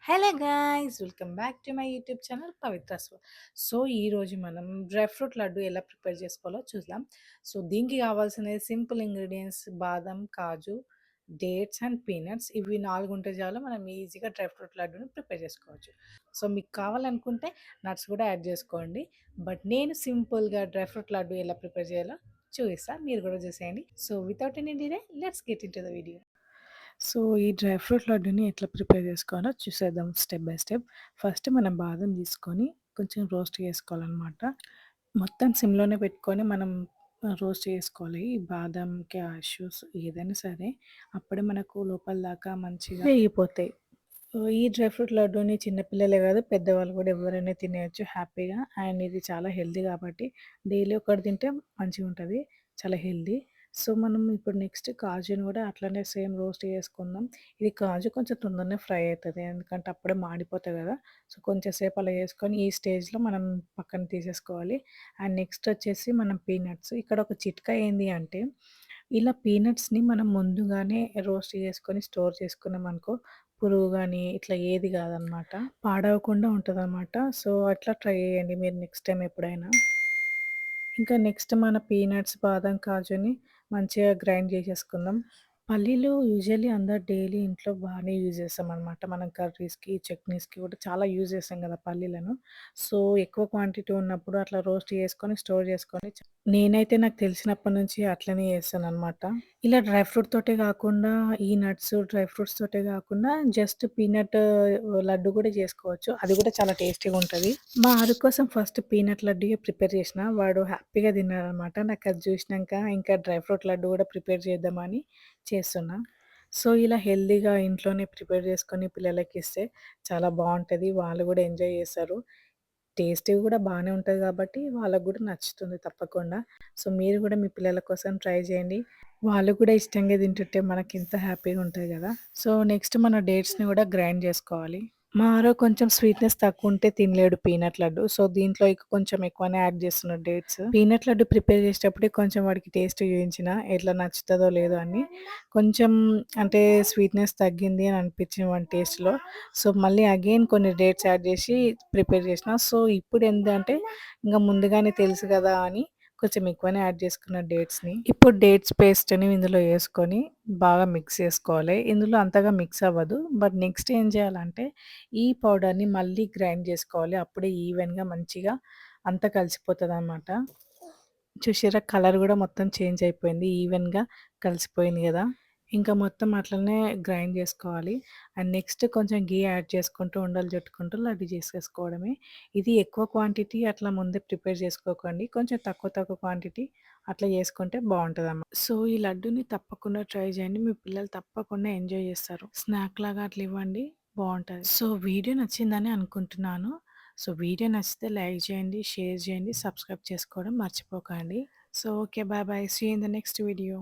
Hello guys welcome back to my YouTube channel Pavitra so ఈరోజు మనం dry fruit laddu ఎలా prepare చేసుకోవాలో చూద్దాం. సో దీనికి కావాల్సినవి సింపుల్ ఇంగ్రీడియంట్స్ బాదం, కాజు, డేట్స్ అండ్ పీనట్స్. ఇవి 4 ఉంటే చాలు మనం ఈజీగా డ్రై ఫ్రూట్ లడ్డుని ప్రిపేర్ చేసుకోవచ్చు. సో మీకు కావాలనుకుంటే నట్స్ కూడా యాడ్ చేసుకోండి. బట్ నేను సింపుల్గా డ్రై ఫ్రూట్ లడ్డు ఎలా ప్రిపేర్ చేయాలో చూపిస్తాను, మీరు కూడా చూసేయండి. So without any delay let's get in to the video. So, ఈ డ్రై ఫ్రూట్ లడ్డూని ఎట్లా ప్రిపేర్ చేసుకోవాలో చూసేద్దాం స్టెప్ బై స్టెప్. ఫస్ట్ మనం బాదం తీసుకొని కొంచెం రోస్ట్ చేసుకోవాలనమాట. మొత్తం సిమ్‌లోనే పెట్టుకొని మనం రోస్ట్ చేసుకోవాలి. ఈ బాదం, క్యాష్యూస్ ఏదైనా సరే. అప్పుడే మనకు లోపల దాకా మంచిగా వేగిపోతాయి. ఈ డ్రై ఫ్రూట్ లడ్డూని చిన్న పిల్లలే కాదు, పెద్దవాళ్ళు కూడా ఎవరైనా తినేయొచ్చు హ్యాపీగా. అండ్ ఇది చాలా హెల్తీ కాబట్టి డైలీ ఒకటి తింటే మంచిగుంటది. చాలా హెల్తీ. సో, మనం ఇప్పుడు నెక్స్ట్ కాజుని కూడా అట్లనే సేమ్ రోస్ట్ చేసుకుందాం. ఇది కాజు కొంచెం తొందరనే ఫ్రై అయితది. ఎందుకంటే అప్పుడే మాడిపోతాయి కదా! సో, కొంచెం సేపు అలా చేసుకొని ఈ స్టేజ్‌లో మనం పక్కన తీసేసుకోవాలి. అండ్ నెక్స్ట్ వచ్చేసి మనం పీనట్స్. ఇక్కడ ఒక చిట్కా ఏంది అంటే, ఇలా పీనట్స్‌ని మనం ముందుగానే రోస్ట్ చేసుకొని స్టోర్ చేసుకున్నామనుకో, పురుగు గాని ఇట్లా ఏది కాదనమాట. పాడవకుండా ఉంటదనమాట. సో, అట్లా ట్రై చేయండి మీరు నెక్స్ట్ టైమ్ ఎప్పుడైనా. ఇంకా నెక్స్ట్ మన పీనట్స్, బాదం, కాజుని మంచిగా గ్రైండ్ చేసేసుకుందాం. పల్లీలు యూజువల్లీ అందరూ డైలీ ఇంట్లో బాగానే యూజ్ చేస్తామనమాట. మనం కర్రీస్‌కి, చట్నీస్‌కి కూడా చాలా యూజ్ చేస్తాం కదా పల్లీలను. సో, ఎక్కువ క్వాంటిటీ ఉన్నప్పుడు అట్లా రోస్ట్ చేసుకొని, స్టోర్ చేసుకొని నేనైతే నాకు తెలిసినప్పటి నుంచి అట్లనే చేస్తాననమాట. ఇలా డ్రై ఫ్రూట్ తోటే గాకుండా, ఈ నట్స్, డ్రై ఫ్రూట్స్ తోటే గాకుండా జస్ట్ పీనట్ లడ్డు గూడా జేసుకోవచ్చు. అది గూడా చాలా టేస్టీగుంటది. మా అరు కోసం ఫస్ట్ పీనట్ లడ్డుయే ప్రిపేర్ చేసిన. వాడు హ్యాపీగా తిన్నాడనమాట. నాకది జూసినంక ఇంకా డ్రై ఫ్రూట్ లడ్డు గూడా ప్రిపేర్ చేద్దామని చేస్తున్నా. సో, ఇలా హెల్తీగా ఇంట్లోనే ప్రిపేర్ చేసుకొని పిల్లలకిస్తే చాలా బావుంటది. వాళ్ళు గూడా ఎంజాయ్ చేస్తారు. టేస్టీ గూడా బానే ఉంటది గాబట్టి వాళ్ళకి గూడా నచ్చుతుంది తప్పకుండా. సో, మీరు గూడా మీ పిల్లల కోసం ట్రై జేయండి. వాళ్ళు కూడా ఇష్టంగా తింటుంటే మనకెంత హ్యాపీగా ఉంటది గదా! సో, నెక్స్ట్ మన డేట్స్‌ని గూడా గ్రైండ్ జేసుకోవాలి. మా ఆరో కొంచెం స్వీట్‌నెస్ తక్కువుంటే తినలేడు పీనట్ లడ్డు. సో, దీంట్లో ఇక కొంచెం ఎక్కువనే యాడ్ చేస్తున్నా డేట్స్. పీనట్ లడ్డు ప్రిపేర్ చేసేటప్పుడే కొంచెం వాడికి టేస్ట్ చూయించిన ఎట్లా నచ్చుతదో లేదో అని. కొంచెం అంటే స్వీట్‌నెస్ తగ్గింది అని అనిపించింది వాని టేస్ట్‌లో. సో, మళ్ళీ అగైన్ కొన్ని డేట్స్ యాడ్ చేసి ప్రిపేర్ చేసిన. సో, ఇప్పుడేందంటే ఇంగ ముందుగానే తెలుసు గదా అని కొంచెం ఎక్కువనే యాడ్ చేసుకున్న డేట్స్‌ని. ఇప్పుడు డేట్స్ పేస్ట్‌ని ఇందులో యేసుకొని బాగా మిక్స్ చేసుకోవాలి. ఇందులో అంతగా మిక్స్ అవ్వదు. బట్ నెక్స్ట్ ఏం చేయాలంటే ఈ పౌడర్‌ని మళ్ళీ గ్రైండ్ చేసుకోవాలి. అప్పుడే ఈవెన్‌గా మంచిగా అంతా కలిసిపోతదనమాట. చూసిర్రా కలర్ గూడా మొత్తం చేంజ్ అయిపోయింది. ఈవెన్‌గా కలిసిపోయింది గదా! ఇంకా మొత్తం అట్లనే గ్రైండ్ జేసుకోవాలి. అండ్ నెక్స్ట్ కొంచెం ఘీ యాడ్ చేసుకుంటూ ఉండలు చుట్టుకుంటూ లడ్డు చేసేసుకోవడమే. ఇది ఎక్కువ క్వాంటిటీ అట్లా ముందే ప్రిపేర్ చేసుకోకండి. కొంచెం తక్కువ తక్కువ క్వాంటిటీ అట్లా చేసుకుంటే బావుంటదన్నమాట. సో, ఈ లడ్డూని తప్పకుండా ట్రై చేయండి. మీ పిల్లలు తప్పకుండా ఎంజాయ్ చేస్తారు. స్నాక్ లాగా అట్లా ఇవ్వండి, బావుంటది. సో, వీడియో నచ్చిందని అనుకుంటున్నాను. సో, వీడియో నచ్చితే లైక్ చేయండి, షేర్ చేయండి, సబ్స్క్రైబ్ చేసుకోవడం మర్చిపోకండి. So, okay. Bye bye. See you in the next video.